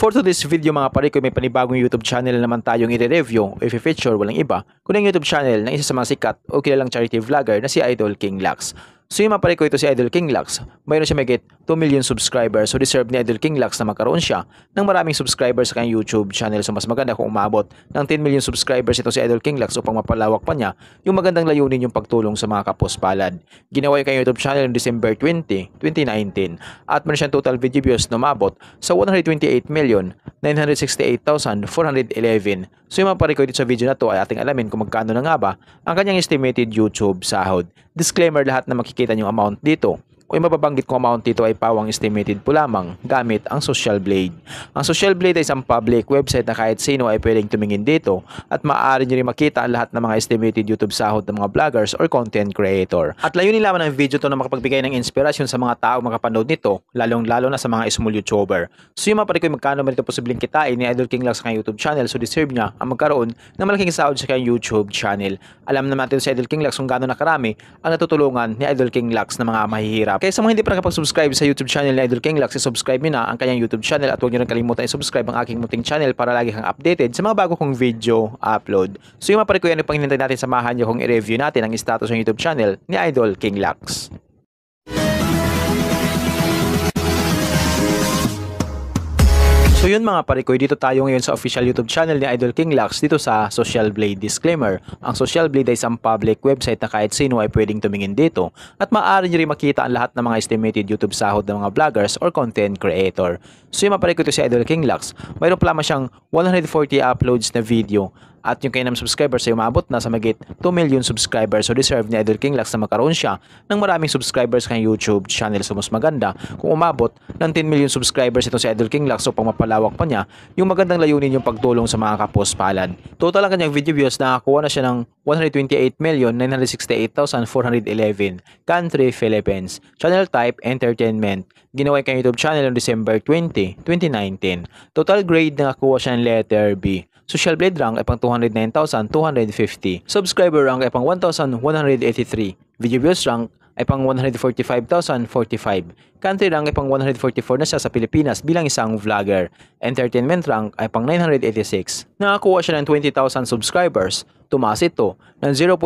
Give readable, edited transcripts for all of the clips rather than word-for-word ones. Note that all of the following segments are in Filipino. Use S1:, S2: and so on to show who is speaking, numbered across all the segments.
S1: For today's video mga pare ko, may panibagong YouTube channel na naman tayong i-review o i-feature, walang iba kundi ang YouTube channel ng isa sa mga sikat o kilalang charity vlogger na si Idol King Lux. So yung mga pare ko, ito si Idol King Lux, mayroon siya mahigit 2 million subscribers, so deserve ni Idol King Lux na magkaroon siya ng maraming subscribers sa kanyang YouTube channel. So mas maganda kung umabot ng 10 million subscribers ito si Idol King Lux upang mapalawak pa niya yung magandang layunin yung pagtulong sa mga kapuspalad. Ginawa yung kanyang YouTube channel noong December 20, 2019 at meron siyang total video views na umabot sa 128,968,411. So yung mga pare ko, dito sa video na to ay ating alamin kung magkano na nga ba ang kanyang estimated YouTube sahod. Disclaimer, lahat na makikita niyong amount dito o yung mababanggit kong amount dito ay pawang estimated po lamang gamit ang Social Blade. Ang Social Blade ay isang public website na kahit sino ay pwedeng tumingin dito at maaari nyo rin makita ang lahat ng mga estimated YouTube sahod ng mga vloggers or content creator. At layunin lamang ng video to na makapagbigay ng inspirasyon sa mga tao makapanood nito, lalong-lalo na sa mga small YouTuber. So yung mga pare ko, magkano man ito posibleng kitain ni Idol King Lux sa kanyang YouTube channel, so deserve niya ang magkaroon ng malaking sahod sa kanyang YouTube channel. Alam naman natin sa Idol King Lux kung gaano na karami ang natutulungan ni Idol King Lux ng mga mahihirap. Kaya sa mga hindi pa nakapag-subscribe sa YouTube channel ni Idol King Lux, i-subscribe nyo na ang kanyang YouTube channel at huwag nyo rin kalimutan i-subscribe ang aking munting channel para lagi kang updated sa mga bago kong video upload. So yung mga pare ko, yan ang panghintay natin, samahan nyo kung i-review natin ang status ng YouTube channel ni Idol King Lux. So yun mga pare ko, dito tayo ngayon sa official YouTube channel ni Idol King Lux dito sa Social Blade. Disclaimer, ang Social Blade ay isang public website na kahit sino ay pwedeng tumingin dito at maaari nyo rin makita ang lahat ng mga estimated YouTube sahod ng mga vloggers or content creator. So yung mga pare ko, ito si Idol King Lux, mayroon pa lamang siyang 140 uploads na video at yung kanyang subscribers ay umabot na sa mahigit 2 million subscribers. So deserve ni Idol King Lux na magkaroon siya ng maraming subscribers sa kanyang YouTube channel. So mas maganda kung umabot ng 10 million subscribers ito si Idol King Lux upang mapalawak pa niya yung magandang layunin yung pagtulong sa mga kapuspalad. Total ang kanyang video views, nakakuha na siya ng 128,968,411. Country, Philippines. Channel type, entertainment. Ginawa yung kanyang YouTube channel noong December 20, 2019. Total grade, nakakuha siya ng letter B. Social Blade rank ay pang 209,250. Subscriber rank ay pang 1,183. Video views rank ay pang 145,045. Country rank ay pang 144 na siya sa Pilipinas bilang isang vlogger. Entertainment rank ay pang 986. Nakakuha siya ng 20,000 subscribers. Tumaas ito ng 0.0%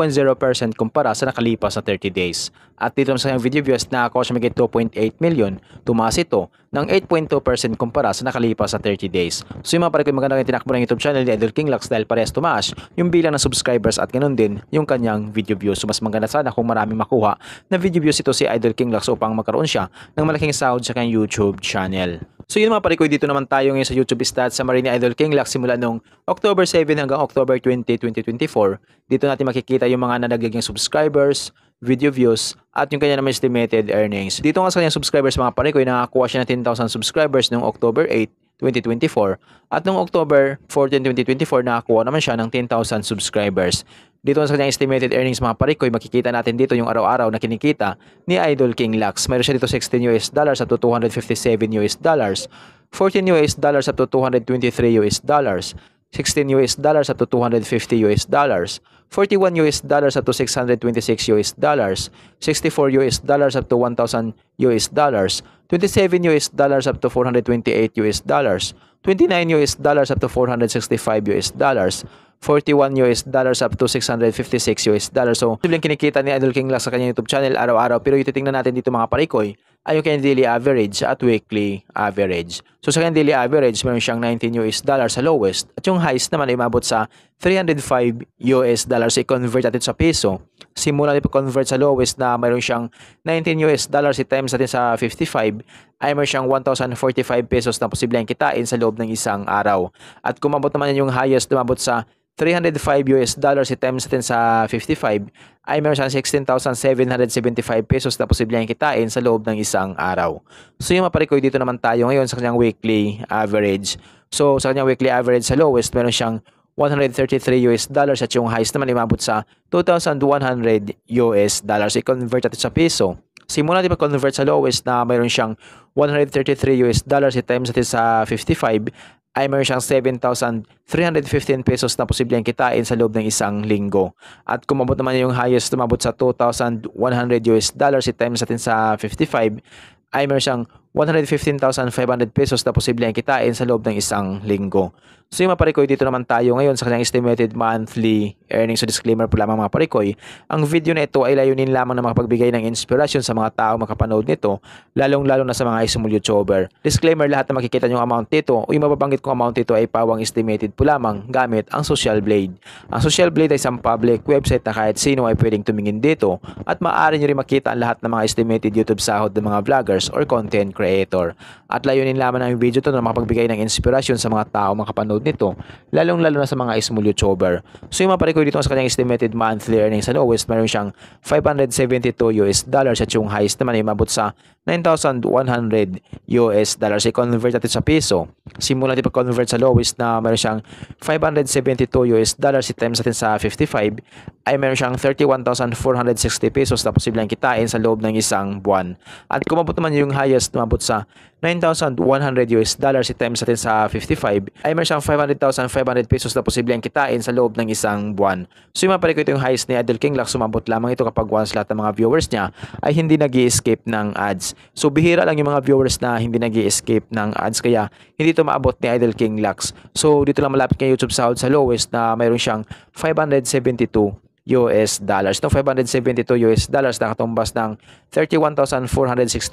S1: kumpara sa nakalipas na 30 days. At dito sa kanyang video views, nakakuha siya magiging 2.8 million. Tumaas ito ng 8.2% kumpara sa nakalipas na 30 days. So yung mga pare ko, maganda yung tinakbo ng YouTube channel ni Idol King Lux dahil parehas tumaas yung bilang ng subscribers at ganoon din yung kanyang video views. So mas maganda sana kung maraming makuha na video views ito si Idol King Lux upang magkaroon siya ng malaking sahod sa kanyang YouTube channel. So yun mga pare ko, dito naman tayo ngayon sa YouTube stats summary ni Idol King Lux simula noong October 7 hanggang October 20, 2024. Dito natin makikita yung mga nadagdag niyang subscribers, video views, at yung kanya naman estimated earnings. Dito nga sa kanyang subscribers mga pare ko, nakakuha siya ng 10,000 subscribers noong October 8, 2024. At noong October 14, 2024, nakakuha naman siya ng 10,000 subscribers. Dito sa kanyang estimated earnings mga pare ko, makikita natin dito yung araw-araw na kinikita ni Idol King Lux. Mayroon siya dito $16 up to $257 $14 up to $223 $16 up to $250 $41 up to $626 $64 up to $1,000 $27 up to $428 $29 up to $465 $41 up to $656. So, yung kinikita ni Idol King Lux sa kanyang YouTube channel araw-araw, pero yung titingnan natin dito mga parikoy ay yung kanyang daily average at weekly average. So sa kanyang daily average, meron siyang $19 sa lowest at yung highest naman ay umabot sa $305. I-convert natin sa peso. Simula natin convert sa lowest na mayroon siyang $19 i-times natin sa 55 ay mayroon siyang 1,045 pesos na posibleng kitain sa loob ng isang araw. At kung umabot naman yung highest, umabot sa $305 i-times natin sa 55 ay meron siyang 16,775 pesos na posibleng kitain sa loob ng isang araw. So yung maparikoy, dito naman tayo ngayon sa kanyang weekly average. So sa kanyang weekly average sa lowest, meron siyang $133 at yung highest naman imabot sa $2,100. I-convert natin sa peso. Simula natin pag-convert sa lowest na mayroon siyang $133 i-times natin sa 55 ay mayroon siyang 7,315 pesos na posibleng kitain sa loob ng isang linggo. At kung umabot naman yung highest, umabot sa $2,100 i-times natin sa 55 ay mayroon siyang 115,500 pesos na posible ang kitain sa loob ng isang linggo. So yung mga parikoy, dito naman tayo ngayon sa kanyang estimated monthly earnings. So disclaimer po lamang mga parikoy, ang video na ito ay layunin lamang na makapagbigay ng inspirasyon sa mga tao makapanood nito, lalong-lalo na sa mga small YouTuber. Disclaimer, lahat na makikita nyo amount dito o yung mababanggit kong amount dito ay pawang estimated po lamang gamit ang Social Blade. Ang Social Blade ay isang public website na kahit sino ay pwedeng tumingin dito at maaari nyo rin makita ang lahat ng mga estimated YouTube sahod ng mga vloggers or content creator. At layunin lamang ng video to na makapagbigay ng inspirasyon sa mga tao makapanood nito, lalong-lalo na sa mga small YouTuber. So yung mga parikoy dito sa kanyang estimated monthly earnings sa lowest, meron siyang $572 at yung highest naman ay mabot sa $9,100. I-convert natin sa piso. Simulan natin pag-convert sa lowest na meron siyang $572 i-times natin sa 55 ay meron siyang 31,460 pesos na posibleng kitain sa loob ng isang buwan. At kung mabot naman yung highest na mabot sa $9,100 i-times natin sa 55 ay meron siyang 500,500 pesos na posibleng kitain sa loob ng isang buwan. So yung mapalit ko ito yung highest ni Idol King Lux, sumabot lamang ito kapag once lahat ng mga viewers niya ay hindi nag-i-escape ng ads. So bihira lang yung mga viewers na hindi nag-i-escape ng ads, kaya hindi ito maabot ni Idol King Lux. So dito lang malapit kay YouTube sahod sa lowest na mayroon siyang $572. Itong $572 nakatumbas ng 31,460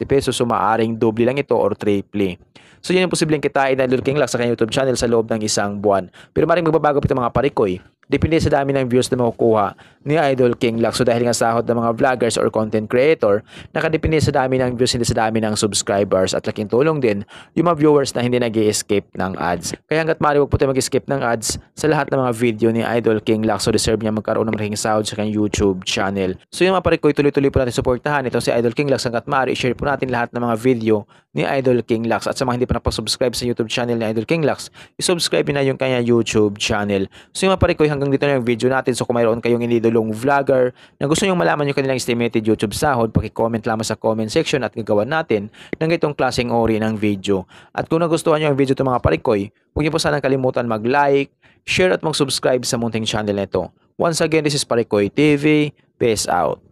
S1: pesos. So maaring doble lang ito or triple. So yun yung posibleng kitain ng Idol King Lux sa kanyang YouTube channel sa loob ng isang buwan. Pero maring magbabago pa itong mga parikoy. Depende sa dami ng views na makukuha ni Idol King Lux. So dahil nga sahod ng mga vloggers or content creator, nakadepende sa dami ng views, hindi sa dami ng subscribers. At laking tulong din yung mga viewers na hindi nag-i-escape ng ads. Kaya hanggat maaari huwag po tayo mag-escape ng ads sa lahat ng mga video ni Idol King Lux. So deserve niya magkaroon ng malaking sahod sa kanyang YouTube channel. So yung mga parikoy, tuloy-tuloy po natin suportahan ito si Idol King Lux. Hanggat maaari, share po natin lahat ng mga video ni Idol King Lux. At sa mga hindi pa nakapag-subscribe sa YouTube channel ni Idol King Lux, i-subscribe na yung kanya YouTube channel. So yung mga parikoy, hanggang dito na yung video natin. So kung mayroon kayong inidolong vlogger na gusto nyong malaman yung kanilang estimated YouTube sahod, paki-comment lamang sa comment section at gagawan natin ng itong klaseng ori ng video. At kung nagustuhan nyo yung video itong mga parikoy, huwag niyo po sanang kalimutan mag-like, share at mag-subscribe sa munting channel nito. Once again, this is Parikoy TV. Peace out.